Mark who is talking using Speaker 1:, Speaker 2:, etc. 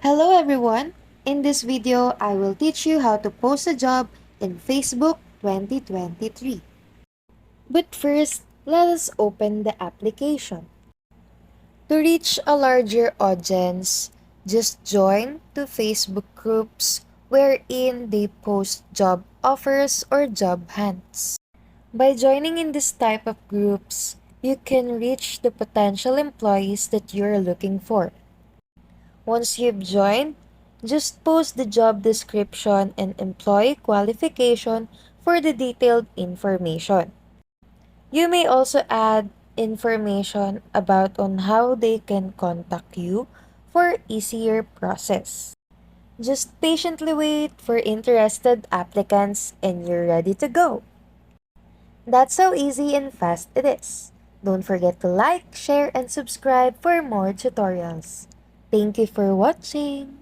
Speaker 1: Hello everyone! In this video, I will teach you how to post a job in Facebook 2023. But first, let us open the application. To reach a larger audience, just join two Facebook groups wherein they post job offers or job hunts. By joining in this type of groups, you can reach the potential employees that you're looking for. Once you've joined, just post the job description and employee qualification for the detailed information. You may also add information about on how they can contact you for easier process. Just patiently wait for interested applicants and you're ready to go. That's how easy and fast it is. Don't forget to like, share, and subscribe for more tutorials. Thank you for watching.